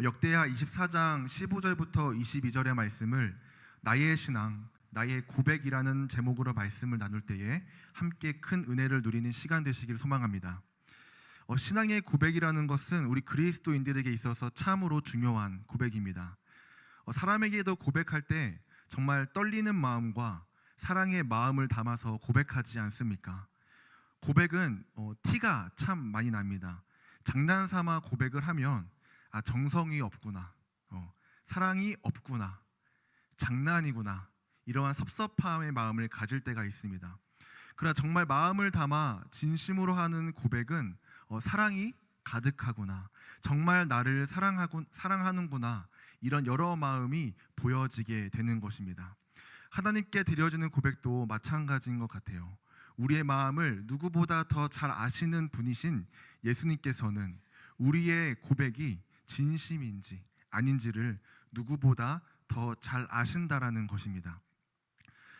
역대하 24장 15절부터 22절의 말씀을 나의 신앙, 나의 고백이라는 제목으로 말씀을 나눌 때에 함께 큰 은혜를 누리는 시간 되시길 소망합니다. 신앙의 고백이라는 것은 우리 그리스도인들에게 있어서 참으로 중요한 고백입니다. 사람에게도 고백할 때 정말 떨리는 마음과 사랑의 마음을 담아서 고백하지 않습니까? 고백은 티가 참 많이 납니다. 장난삼아 고백을 하면 정성이 없구나, 사랑이 없구나, 장난이구나, 이러한 섭섭함의 마음을 가질 때가 있습니다. 그러나 정말 마음을 담아 진심으로 하는 고백은 사랑이 가득하구나, 정말 나를 사랑하는구나, 이런 여러 마음이 보여지게 되는 것입니다. 하나님께 드려지는 고백도 마찬가지인 것 같아요. 우리의 마음을 누구보다 더 잘 아시는 분이신 예수님께서는 우리의 고백이 진심인지 아닌지를 누구보다 더 잘 아신다라는 것입니다.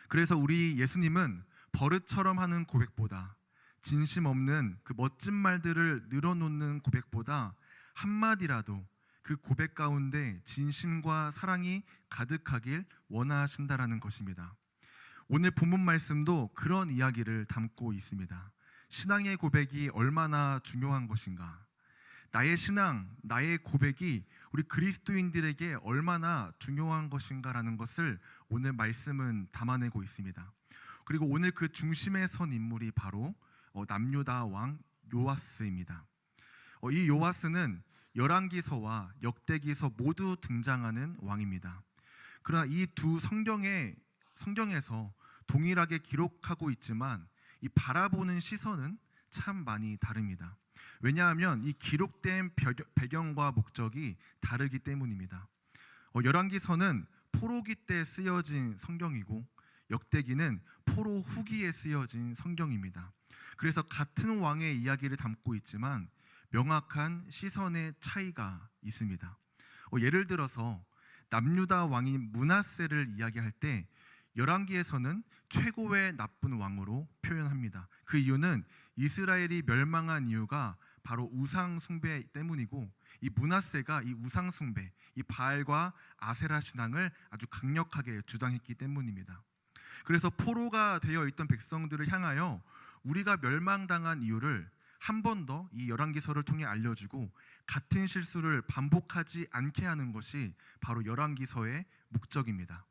그래서 우리 예수님은 버릇처럼 하는 고백보다, 진심 없는 그 멋진 말들을 늘어놓는 고백보다 한마디라도 그 고백 가운데 진심과 사랑이 가득하길 원하신다라는 것입니다. 오늘 본문 말씀도 그런 이야기를 담고 있습니다. 신앙의 고백이 얼마나 중요한 것인가, 나의 신앙, 나의 고백이 우리 그리스도인들에게 얼마나 중요한 것인가라는 것을 오늘 말씀은 담아내고 있습니다. 그리고 오늘 그 중심에 선 인물이 바로 남유다 왕 요아스입니다. 이 요아스는 열왕기서와 역대기서 모두 등장하는 왕입니다. 그러나 이 두 성경에서 동일하게 기록하고 있지만 이 바라보는 시선은 참 많이 다릅니다. 왜냐하면 이 기록된 배경과 목적이 다르기 때문입니다. 열왕기서는 포로기 때 쓰여진 성경이고 역대기는 포로 후기에 쓰여진 성경입니다. 그래서 같은 왕의 이야기를 담고 있지만 명확한 시선의 차이가 있습니다. 예를 들어서 남유다 왕인 므낫세를 이야기할 때 열왕기에서는 최고의 나쁜 왕으로 표현합니다. 그 이유는 이스라엘이 멸망한 이유가 바로 우상 숭배 때문이고, 이 므낫세가 이 우상 숭배, 이 바알과 아세라 신앙을 아주 강력하게 주장했기 때문입니다. 그래서 포로가 되어 있던 백성들을 향하여 우리가 멸망당한 이유를 한 번 더 이 열왕기서를 통해 알려주고 같은 실수를 반복하지 않게 하는 것이 바로 열왕기서의 목적입니다.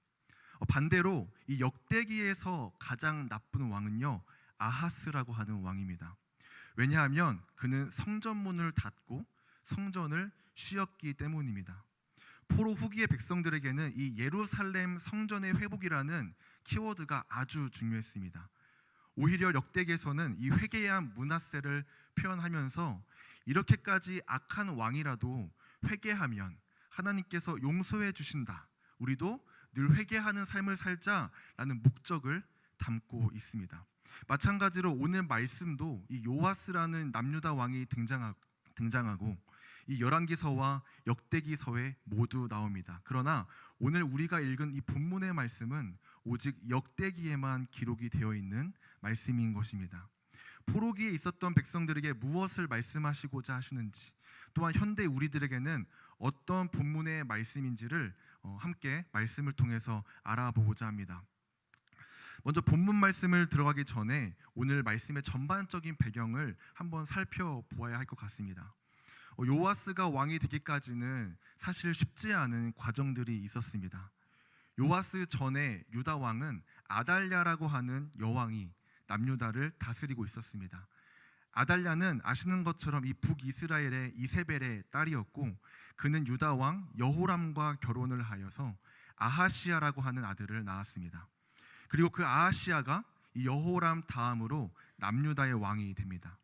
반대로 이 역대기에서 가장 나쁜 왕은요, 아하스라고 하는 왕입니다. 왜냐하면 그는 성전문을 닫고 성전을 쉬었기 때문입니다. 포로 후기의 백성들에게는 이 예루살렘 성전의 회복이라는 키워드가 아주 중요했습니다. 오히려 역대기에서는 이 회개한 므낫세를 표현하면서 이렇게까지 악한 왕이라도 회개하면 하나님께서 용서해 주신다, 우리도 늘 회개하는 삶을 살자라는 목적을 담고 있습니다. 마찬가지로 오늘 말씀도 이 요아스라는 남유다 왕이 등장하고 이 열왕기서와 역대기서에 모두 나옵니다. 그러나 오늘 우리가 읽은 이 본문의 말씀은 오직 역대기에만 기록이 되어 있는 말씀인 것입니다. 포로기에 있었던 백성들에게 무엇을 말씀하시고자 하시는지, 또한 현대 우리들에게는 어떤 본문의 말씀인지를 함께 말씀을 통해서 알아보고자 합니다. 먼저 본문 말씀을 들어가기 전에 오늘 말씀의 전반적인 배경을 한번 살펴보아야 할 것 같습니다. 요아스가 왕이 되기까지는 사실 쉽지 않은 과정들이 있었습니다. 요아스 전에 유다 왕은 아달랴라고 하는 여왕이 남유다를 다스리고 있었습니다. 아달랴는 아시는 것처럼 이 북이스라엘의 이세벨의 딸이었고, 그는 유다 왕 여호람과 결혼을 하여서 아하시야라고 하는 아들을 낳았습니다. 그리고 그 아하시야가 이 여호람 다음으로 남유다의 왕이 됩니다.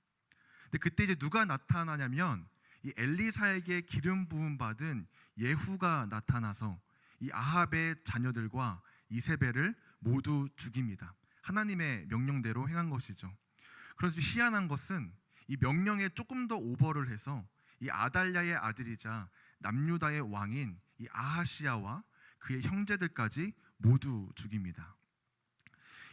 근데 그때 이제 누가 나타나냐면 이 엘리사에게 기름 부음 받은 예후가 나타나서 이 아합의 자녀들과 이세벨을 모두 죽입니다. 하나님의 명령대로 행한 것이죠. 그런데 희한한 것은 이 명령에 조금 더 오버를 해서 이 아달랴의 아들이자 남유다의 왕인 이 아하시야와 그의 형제들까지 모두 죽입니다.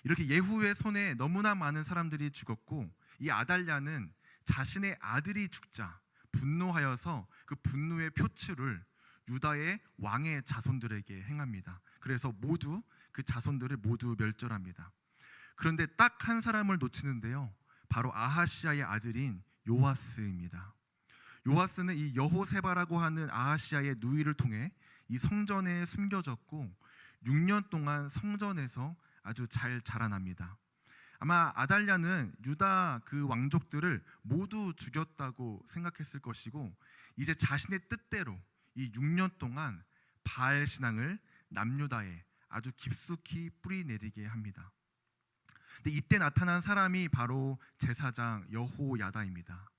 이렇게 예후의 손에 너무나 많은 사람들이 죽었고, 이 아달랴는 자신의 아들이 죽자 분노하여서 그 분노의 표출을 유다의 왕의 자손들에게 행합니다. 그래서 모두 그 자손들을 모두 멸절합니다. 그런데 딱 한 사람을 놓치는데요, 바로 아하시아의 아들인 요아스입니다. 요아스는 이 여호세바라고 하는 아하시아의 누이를 통해 이 성전에 숨겨졌고 6년 동안 성전에서 아주 잘 자라납니다. 아마 아달랴는 유다 그 왕족들을 모두 죽였다고 생각했을 것이고, 이제 자신의 뜻대로 이 6년 동안 바알 신앙을 남유다에 아주 깊숙이 뿌리내리게 합니다. 근데 이때 나타난 사람이 바로 제사장 여호야다입니다.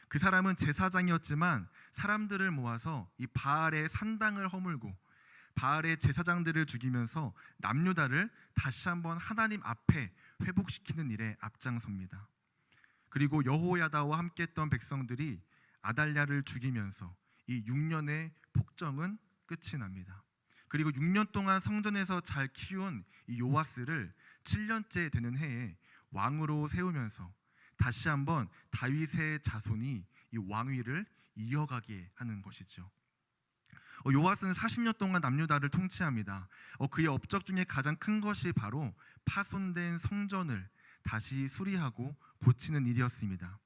그 사람은 제사장이었지만 사람들을 모아서 이 바알의 산당을 허물고 바알의 제사장들을 죽이면서 남유다를 다시 한번 하나님 앞에 회복시키는 일에 앞장섭니다. 그리고 여호야다와 함께 했던 백성들이 아달랴를 죽이면서 이 6년의 폭정은 끝이 납니다. 그리고 6년 동안 성전에서 잘 키운 이 요아스를 7년째 되는 해에 왕으로 세우면서 다시 한번 다윗의 자손이 이 왕위를 이어가게 하는 것이죠. 요아스는 40년 동안 남유다를 통치합니다. 그의 업적 중에 가장 큰 것이 바로 파손된 성전을 다시 수리하고 고치는 일이었습니다.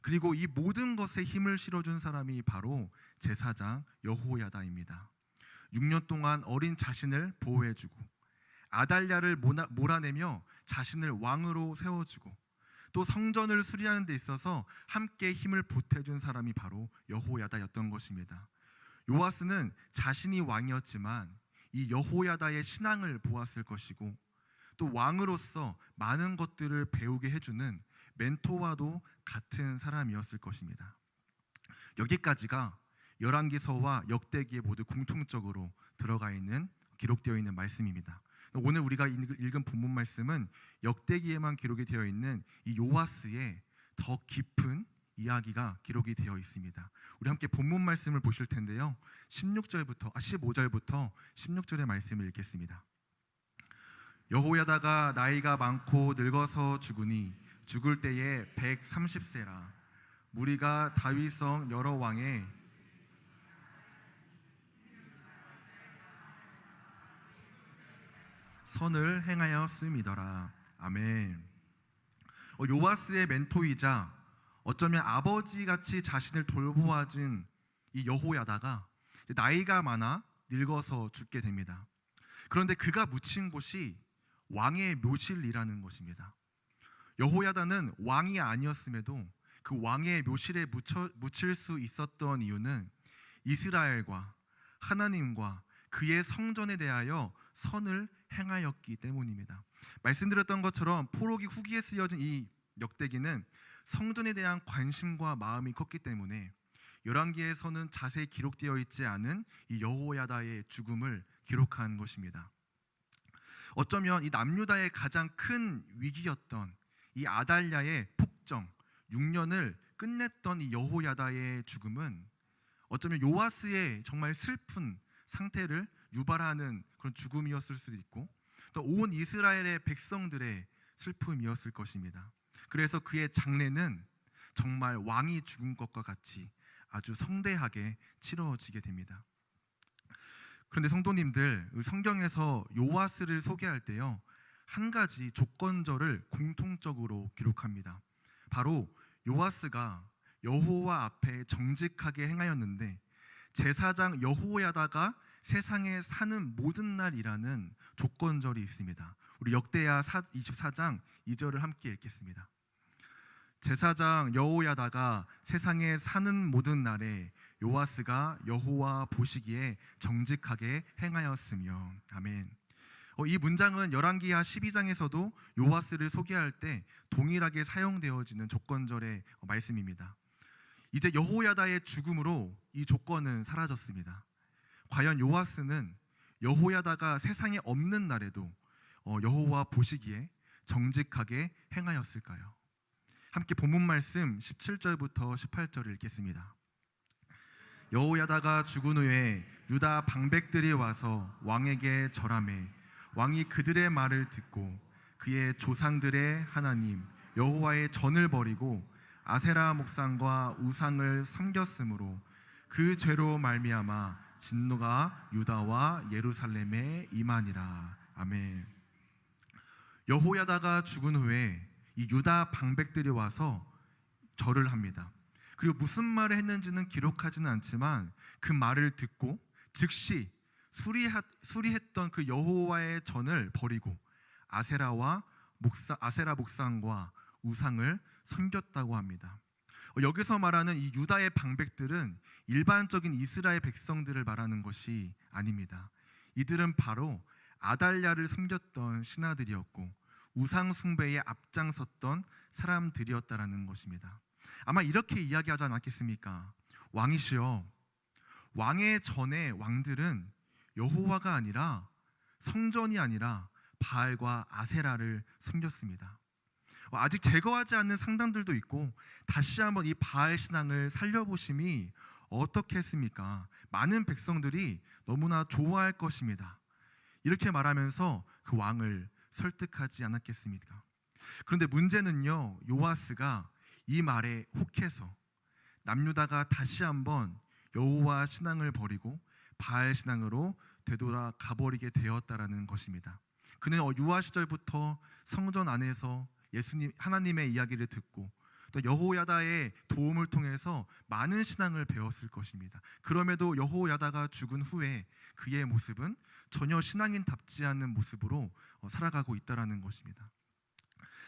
그리고 이 모든 것에 힘을 실어준 사람이 바로 제사장 여호야다입니다. 6년 동안 어린 자신을 보호해주고 아달랴를 몰아내며 자신을 왕으로 세워주고 또 성전을 수리하는 데 있어서 함께 힘을 보태준 사람이 바로 여호야다였던 것입니다. 요아스는 자신이 왕이었지만 이 여호야다의 신앙을 보았을 것이고 또 왕으로서 많은 것들을 배우게 해주는 멘토와도 같은 사람이었을 것입니다. 여기까지가 열왕기서와 역대기에 모두 공통적으로 들어가 있는, 기록되어 있는 말씀입니다. 오늘 우리가 읽은 본문 말씀은 역대기에만 기록이 되어 있는 이 요아스의 더 깊은 이야기가 기록이 되어 있습니다. 우리 함께 본문 말씀을 보실 텐데요, 15절부터 16절의 말씀을 읽겠습니다. 여호야다가 나이가 많고 늙어서 죽으니 죽을 때에 130세라. 무리가 다윗성 여러 왕의 선을 행하였음이더라. 아멘. 요아스의 멘토이자 어쩌면 아버지같이 자신을 돌보아준 이 여호야다가 나이가 많아 늙어서 죽게 됩니다. 그런데 그가 묻힌 곳이 왕의 묘실이라는 것입니다. 여호야다는 왕이 아니었음에도 그 왕의 묘실에 묻힐 수 있었던 이유는 이스라엘과 하나님과 그의 성전에 대하여 선을 행하였기 때문입니다. 말씀드렸던 것처럼 포로기 후기에 쓰여진 이 역대기는 성전에 대한 관심과 마음이 컸기 때문에 열왕기에서는 자세히 기록되어 있지 않은 이 여호야다의 죽음을 기록한 것입니다. 어쩌면 이 남유다의 가장 큰 위기였던 이 아달랴의 폭정 6년을 끝냈던 이 여호야다의 죽음은 어쩌면 요아스의 정말 슬픈 상태를 유발하는 그런 죽음이었을 수도 있고 또 온 이스라엘의 백성들의 슬픔이었을 것입니다. 그래서 그의 장례는 정말 왕이 죽은 것과 같이 아주 성대하게 치러지게 됩니다. 그런데 성도님들, 성경에서 요아스를 소개할 때요, 한 가지 조건절을 공통적으로 기록합니다. 바로 요아스가 여호와 앞에 정직하게 행하였는데 제사장 여호야다가 세상에 사는 모든 날이라는 조건절이 있습니다. 우리 역대하 24장 2절을 함께 읽겠습니다. 제사장 여호야다가 세상에 사는 모든 날에 요아스가 여호와 보시기에 정직하게 행하였으며. 아멘. 이 문장은 열왕기하 12장에서도 요아스를 소개할 때 동일하게 사용되어지는 조건절의 말씀입니다. 이제 여호야다의 죽음으로 이 조건은 사라졌습니다. 과연 요아스는 여호야다가 세상에 없는 날에도 여호와 보시기에 정직하게 행하였을까요? 함께 본문 말씀 17절부터 18절을 읽겠습니다. 여호야다가 죽은 후에 유다 방백들이 와서 왕에게 절하매 왕이 그들의 말을 듣고 그의 조상들의 하나님 여호와의 전을 버리고 아세라 목상과 우상을 섬겼으므로 그 죄로 말미암아 진노가 유다와 예루살렘에 임하니라. 아멘. 여호야다가 죽은 후에 이 유다 방백들이 와서 절을 합니다. 그리고 무슨 말을 했는지는 기록하지는 않지만 그 말을 듣고 즉시 수리했던 그 여호와의 전을 버리고 아세라 목상과 우상을 섬겼다고 합니다. 여기서 말하는 이 유다의 방백들은 일반적인 이스라엘 백성들을 말하는 것이 아닙니다. 이들은 바로 아달랴를 섬겼던 신하들이었고 우상 숭배에 앞장섰던 사람들이었다라는 것입니다. 아마 이렇게 이야기하지 않았겠습니까? 왕이시여, 왕의 전에 왕들은 여호와가 아니라 성전이 아니라 바알과 아세라를 섬겼습니다. 아직 제거하지 않는 상당들도 있고 다시 한번 이 바알 신앙을 살려보심이 어떻겠습니까? 많은 백성들이 너무나 좋아할 것입니다. 이렇게 말하면서 그 왕을 설득하지 않았겠습니까? 그런데 문제는요, 요아스가 이 말에 혹해서 남유다가 다시 한번 여호와 신앙을 버리고 바알 신앙으로 되돌아 가버리게 되었다라는 것입니다. 그는 유아 시절부터 성전 안에서 예수님 하나님의 이야기를 듣고 또 여호야다의 도움을 통해서 많은 신앙을 배웠을 것입니다. 그럼에도 여호야다가 죽은 후에 그의 모습은 전혀 신앙인답지 않은 모습으로 살아가고 있다라는 것입니다.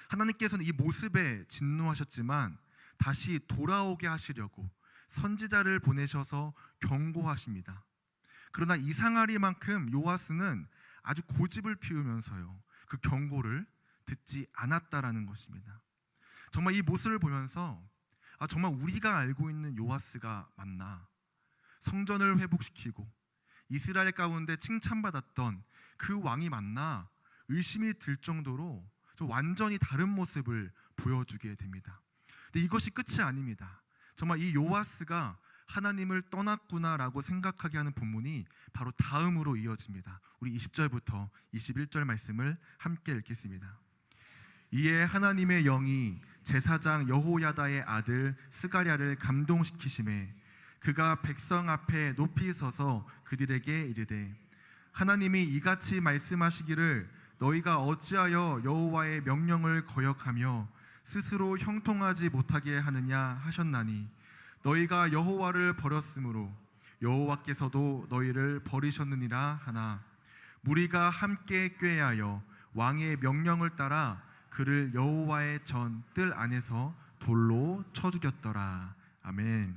하나님께서는 이 모습에 진노하셨지만 다시 돌아오게 하시려고 선지자를 보내셔서 경고하십니다. 그러나 이상하리만큼 요아스는 아주 고집을 피우면서요, 그 경고를 듣지 않았다라는 것입니다. 정말 이 모습을 보면서 정말 우리가 알고 있는 요아스가 맞나? 성전을 회복시키고 이스라엘 가운데 칭찬받았던 그 왕이 맞나? 의심이 들 정도로 완전히 다른 모습을 보여주게 됩니다. 근데 이것이 끝이 아닙니다. 정말 이 요아스가 하나님을 떠났구나라고 생각하게 하는 본문이 바로 다음으로 이어집니다. 우리 20절부터 21절 말씀을 함께 읽겠습니다. 이에 하나님의 영이 제사장 여호야다의 아들 스가랴를 감동시키심에 그가 백성 앞에 높이 서서 그들에게 이르되 하나님이 이같이 말씀하시기를 너희가 어찌하여 여호와의 명령을 거역하며 스스로 형통하지 못하게 하느냐 하셨나니 너희가 여호와를 버렸으므로 여호와께서도 너희를 버리셨느니라 하나 무리가 함께 꾀하여 왕의 명령을 따라 그를 여호와의 전 뜰 안에서 돌로 쳐 죽였더라. 아멘.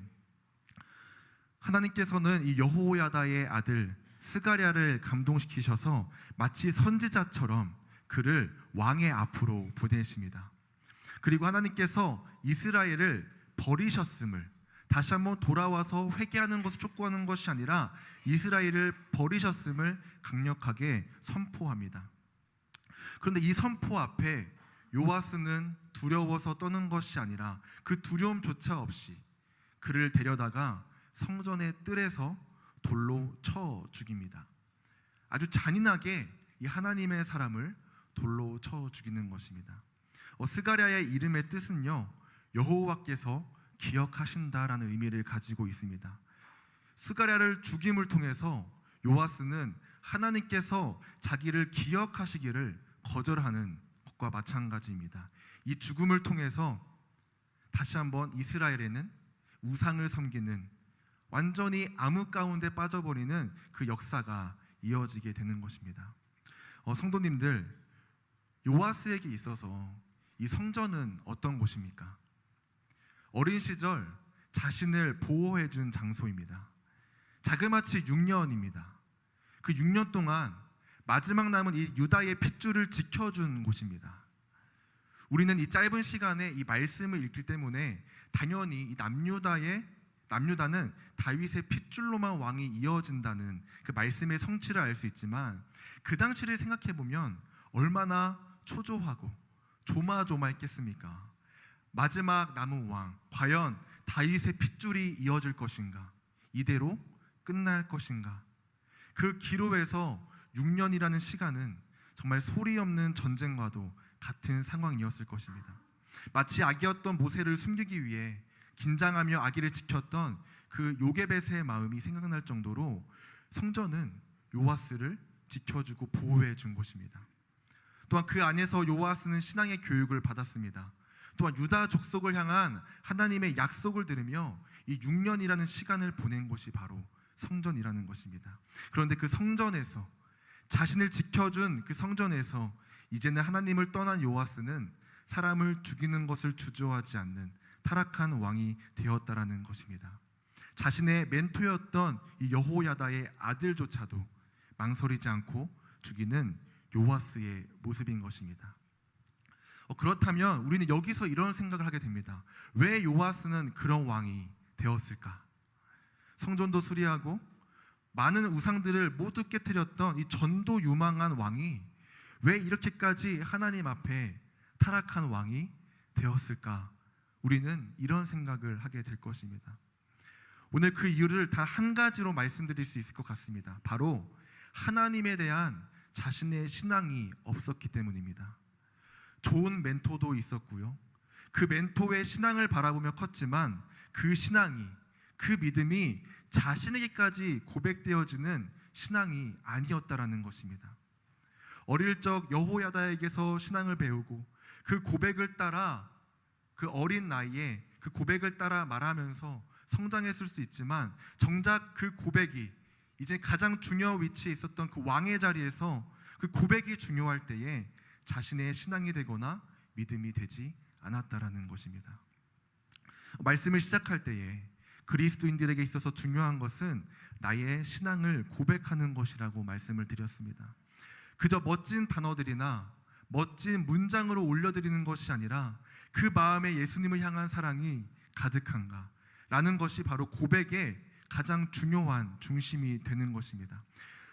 하나님께서는 이 여호야다의 아들 스가랴를 감동시키셔서 마치 선지자처럼 그를 왕의 앞으로 보내십니다. 그리고 하나님께서 이스라엘을 버리셨음을 다시 한번 돌아와서 회개하는 것을 촉구하는 것이 아니라 이스라엘을 버리셨음을 강력하게 선포합니다. 그런데 이 선포 앞에 요아스는 두려워서 떠는 것이 아니라 그 두려움조차 없이 그를 데려다가 성전의 뜰에서 돌로 쳐 죽입니다. 아주 잔인하게 이 하나님의 사람을 돌로 쳐 죽이는 것입니다. 스가랴의 이름의 뜻은요, 여호와께서 기억하신다라는 의미를 가지고 있습니다. 스가랴를 죽임을 통해서 요아스는 하나님께서 자기를 기억하시기를 거절하는 것과 마찬가지입니다. 이 죽음을 통해서 다시 한번 이스라엘에는 우상을 섬기는 완전히 암흑 가운데 빠져버리는 그 역사가 이어지게 되는 것입니다. 성도님들, 요아스에게 있어서 이 성전은 어떤 곳입니까? 어린 시절 자신을 보호해 준 장소입니다. 자그마치 6년입니다. 그 6년 동안 마지막 남은 이 유다의 핏줄을 지켜준 곳입니다. 우리는 이 짧은 시간에 이 말씀을 읽기 때문에 당연히 이 남유다는 다윗의 핏줄로만 왕이 이어진다는 그 말씀의 성취를 알 수 있지만 그 당시를 생각해 보면 얼마나 초조하고 조마조마했겠습니까? 마지막 남은 왕, 과연 다윗의 핏줄이 이어질 것인가? 이대로 끝날 것인가? 그 기로에서 6년이라는 시간은 정말 소리 없는 전쟁과도 같은 상황이었을 것입니다. 마치 아기였던 모세를 숨기기 위해 긴장하며 아기를 지켰던 그 요게벳의 마음이 생각날 정도로 성전은 요아스를 지켜주고 보호해 준 곳입니다. 또한 그 안에서 요아스는 신앙의 교육을 받았습니다. 또한 유다 족속을 향한 하나님의 약속을 들으며 이 6년이라는 시간을 보낸 곳이 바로 성전이라는 것입니다. 그런데 그 성전에서, 자신을 지켜준 그 성전에서 이제는 하나님을 떠난 요아스는 사람을 죽이는 것을 주저하지 않는 타락한 왕이 되었다라는 것입니다. 자신의 멘토였던 이 여호야다의 아들조차도 망설이지 않고 죽이는 요아스의 모습인 것입니다. 그렇다면 우리는 여기서 이런 생각을 하게 됩니다. 왜 요아스는 그런 왕이 되었을까? 성전도 수리하고 많은 우상들을 모두 깨뜨렸던 이 전도 유망한 왕이 왜 이렇게까지 하나님 앞에 타락한 왕이 되었을까? 우리는 이런 생각을 하게 될 것입니다. 오늘 그 이유를 다 한 가지로 말씀드릴 수 있을 것 같습니다. 바로 하나님에 대한 자신의 신앙이 없었기 때문입니다. 좋은 멘토도 있었고요, 그 멘토의 신앙을 바라보며 컸지만 그 신앙이, 그 믿음이 자신에게까지 고백되어지는 신앙이 아니었다라는 것입니다. 어릴 적 여호야다에게서 신앙을 배우고 그 고백을 따라, 그 어린 나이에 그 고백을 따라 말하면서 성장했을 수도 있지만, 정작 그 고백이 이제 가장 중요한 위치에 있었던 그 왕의 자리에서 그 고백이 중요할 때에 자신의 신앙이 되거나 믿음이 되지 않았다라는 것입니다. 말씀을 시작할 때에 그리스도인들에게 있어서 중요한 것은 나의 신앙을 고백하는 것이라고 말씀을 드렸습니다. 그저 멋진 단어들이나 멋진 문장으로 올려드리는 것이 아니라 그 마음에 예수님을 향한 사랑이 가득한가 라는 것이 바로 고백의 가장 중요한 중심이 되는 것입니다.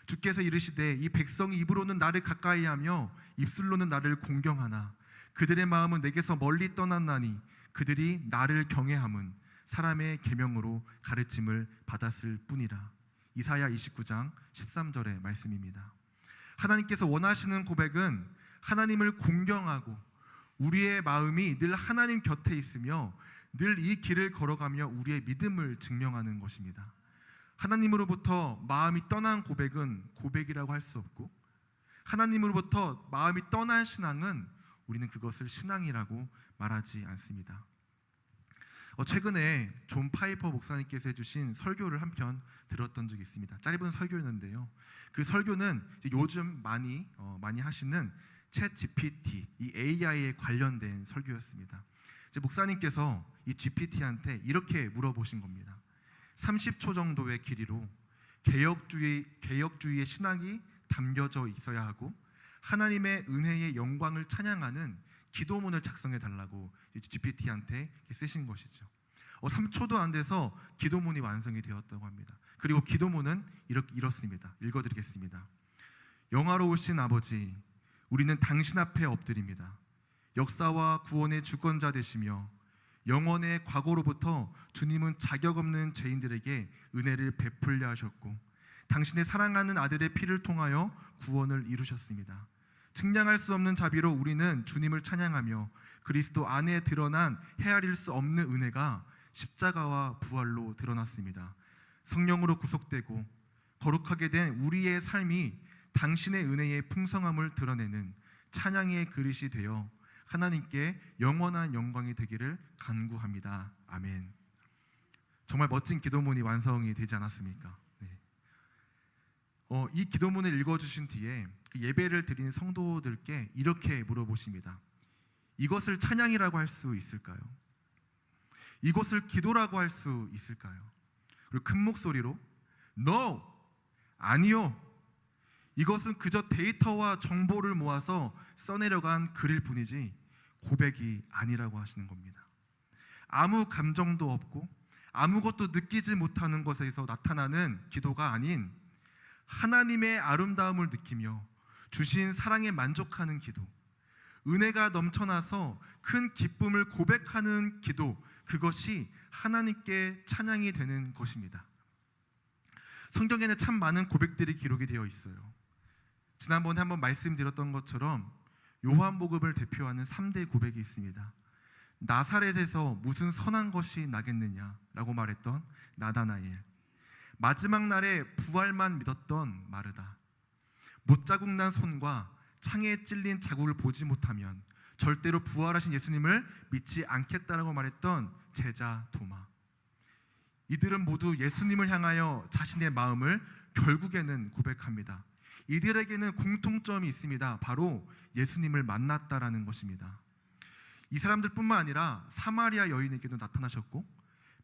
주께서 이르시되 이 백성이 입으로는 나를 가까이하며 입술로는 나를 공경하나 그들의 마음은 내게서 멀리 떠났나니 그들이 나를 경외함은 사람의 계명으로 가르침을 받았을 뿐이라. 이사야 29장 13절의 말씀입니다. 하나님께서 원하시는 고백은 하나님을 공경하고 우리의 마음이 늘 하나님 곁에 있으며 늘 이 길을 걸어가며 우리의 믿음을 증명하는 것입니다. 하나님으로부터 마음이 떠난 고백은 고백이라고 할 수 없고, 하나님으로부터 마음이 떠난 신앙은 우리는 그것을 신앙이라고 말하지 않습니다. 최근에 존 파이퍼 목사님께서 해주신 설교를 한 편 들었던 적이 있습니다. 짧은 설교였는데요, 그 설교는 요즘 많이 하시는 챗 GPT, 이 AI에 관련된 설교였습니다. 목사님께서 이 GPT한테 이렇게 물어보신 겁니다. 30초 정도의 길이로 개혁주의의 신학이 담겨져 있어야 하고 하나님의 은혜의 영광을 찬양하는 기도문을 작성해 달라고 GPT한테 쓰신 것이죠. 3초도 안 돼서 기도문이 완성이 되었다고 합니다. 그리고 기도문은 이렇습니다. 읽어드리겠습니다. 영화로우신 아버지, 우리는 당신 앞에 엎드립니다. 역사와 구원의 주권자 되시며 영원의 과거로부터 주님은 자격 없는 죄인들에게 은혜를 베풀려 하셨고 당신의 사랑하는 아들의 피를 통하여 구원을 이루셨습니다. 측량할 수 없는 자비로 우리는 주님을 찬양하며 그리스도 안에 드러난 헤아릴 수 없는 은혜가 십자가와 부활로 드러났습니다. 성령으로 구속되고 거룩하게 된 우리의 삶이 당신의 은혜의 풍성함을 드러내는 찬양의 그릇이 되어 하나님께 영원한 영광이 되기를 간구합니다. 아멘. 정말 멋진 기도문이 완성이 되지 않았습니까? 네. 이 기도문을 읽어주신 뒤에 그 예배를 드리는 성도들께 이렇게 물어보십니다. 이것을 찬양이라고 할 수 있을까요? 이것을 기도라고 할 수 있을까요? 그리고 큰 목소리로 No! 아니요! 이것은 그저 데이터와 정보를 모아서 써내려간 글일 뿐이지 고백이 아니라고 하시는 겁니다. 아무 감정도 없고 아무것도 느끼지 못하는 것에서 나타나는 기도가 아닌 하나님의 아름다움을 느끼며 주신 사랑에 만족하는 기도, 은혜가 넘쳐나서 큰 기쁨을 고백하는 기도, 그것이 하나님께 찬양이 되는 것입니다. 성경에는 참 많은 고백들이 기록이 되어 있어요. 지난번에 한번 말씀드렸던 것처럼 요한복음을 대표하는 3대 고백이 있습니다. 나사렛에서 무슨 선한 것이 나겠느냐라고 말했던 나다나엘, 마지막 날에 부활만 믿었던 마르다, 못자국 난 손과 창에 찔린 자국을 보지 못하면 절대로 부활하신 예수님을 믿지 않겠다라고 말했던 제자 도마. 이들은 모두 예수님을 향하여 자신의 마음을 결국에는 고백합니다. 이들에게는 공통점이 있습니다. 바로 예수님을 만났다라는 것입니다. 이 사람들뿐만 아니라 사마리아 여인에게도 나타나셨고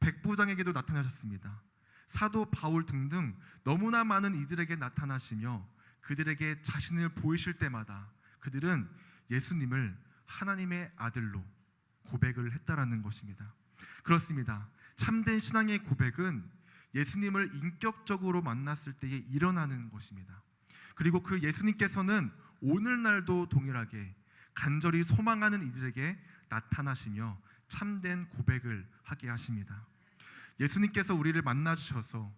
백부장에게도 나타나셨습니다. 사도 바울 등등 너무나 많은 이들에게 나타나시며 그들에게 자신을 보이실 때마다 그들은 예수님을 하나님의 아들로 고백을 했다라는 것입니다. 그렇습니다. 참된 신앙의 고백은 예수님을 인격적으로 만났을 때에 일어나는 것입니다. 그리고 그 예수님께서는 오늘날도 동일하게 간절히 소망하는 이들에게 나타나시며 참된 고백을 하게 하십니다. 예수님께서 우리를 만나주셔서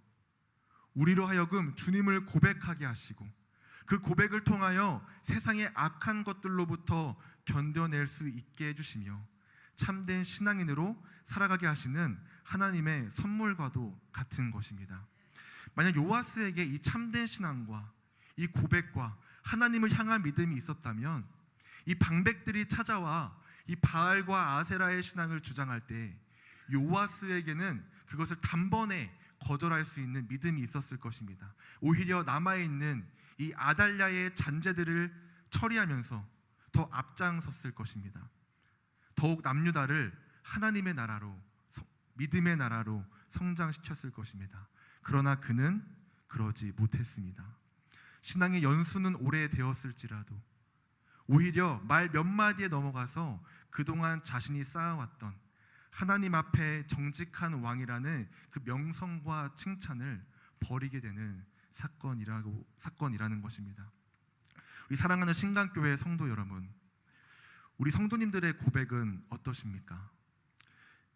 우리로 하여금 주님을 고백하게 하시고 그 고백을 통하여 세상의 악한 것들로부터 견뎌낼 수 있게 해주시며 참된 신앙인으로 살아가게 하시는 하나님의 선물과도 같은 것입니다. 만약 요아스에게 이 참된 신앙과 이 고백과 하나님을 향한 믿음이 있었다면 이 방백들이 찾아와 이 바알과 아세라의 신앙을 주장할 때 요아스에게는 그것을 단번에 거절할 수 있는 믿음이 있었을 것입니다. 오히려 남아있는 이 아달랴의 잔재들을 처리하면서 더 앞장섰을 것입니다. 더욱 남유다를 하나님의 나라로, 믿음의 나라로 성장시켰을 것입니다. 그러나 그는 그러지 못했습니다. 신앙의 연수는 오래되었을지라도 오히려 말 몇 마디에 넘어가서 그동안 자신이 쌓아왔던 하나님 앞에 정직한 왕이라는 그 명성과 칭찬을 버리게 되는 사건이라는 것입니다. 우리 사랑하는 신강교회 성도 여러분, 우리 성도님들의 고백은 어떠십니까?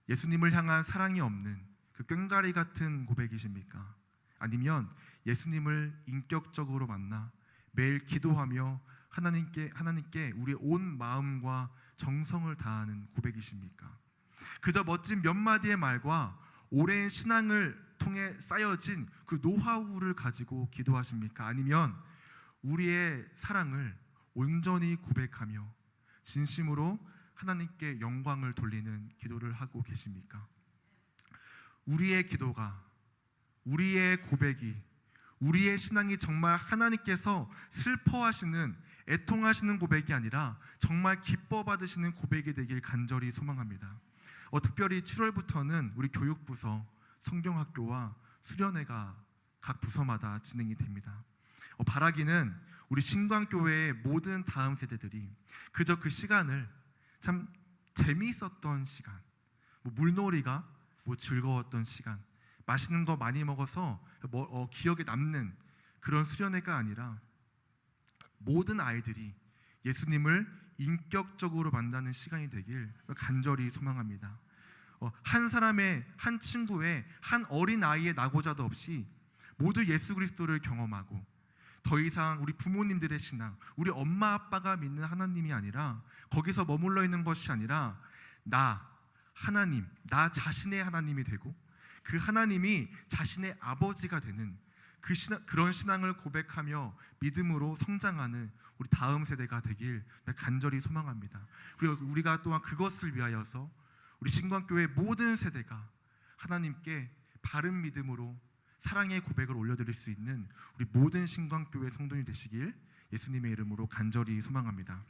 예수님을 향한 사랑이 없는 그 꽹과리 같은 고백이십니까? 아니면 예수님을 인격적으로 만나 매일 기도하며 하나님께 우리의 온 마음과 정성을 다하는 고백이십니까? 그저 멋진 몇 마디의 말과 오랜 신앙을 통해 쌓여진 그 노하우를 가지고 기도하십니까? 아니면 우리의 사랑을 온전히 고백하며 진심으로 하나님께 영광을 돌리는 기도를 하고 계십니까? 우리의 기도가, 우리의 고백이, 우리의 신앙이 정말 하나님께서 슬퍼하시는, 애통하시는 고백이 아니라 정말 기뻐 받으시는 고백이 되길 간절히 소망합니다. 특별히 7월부터는 우리 교육부서, 성경학교와 수련회가 각 부서마다 진행이 됩니다. 바라기는 우리 신광교회의 모든 다음 세대들이 그저 그 시간을 참 재미있었던 시간, 물놀이가 즐거웠던 시간, 맛있는 거 많이 먹어서 기억에 남는 그런 수련회가 아니라 모든 아이들이 예수님을 인격적으로 만나는 시간이 되길 간절히 소망합니다. 한 친구의 한 어린 아이의 낙오자도 없이 모두 예수 그리스도를 경험하고 더 이상 우리 부모님들의 신앙, 우리 엄마 아빠가 믿는 하나님이 아니라 거기서 머물러 있는 것이 아니라 하나님, 나 자신의 하나님이 되고 그 하나님이 자신의 아버지가 되는 그런 신앙을 고백하며 믿음으로 성장하는 우리 다음 세대가 되길 간절히 소망합니다. 그리고 우리가 또한 그것을 위하여서 우리 신광교회 모든 세대가 하나님께 바른 믿음으로 사랑의 고백을 올려드릴 수 있는 우리 모든 신광교회 성도님 되시길 예수님의 이름으로 간절히 소망합니다.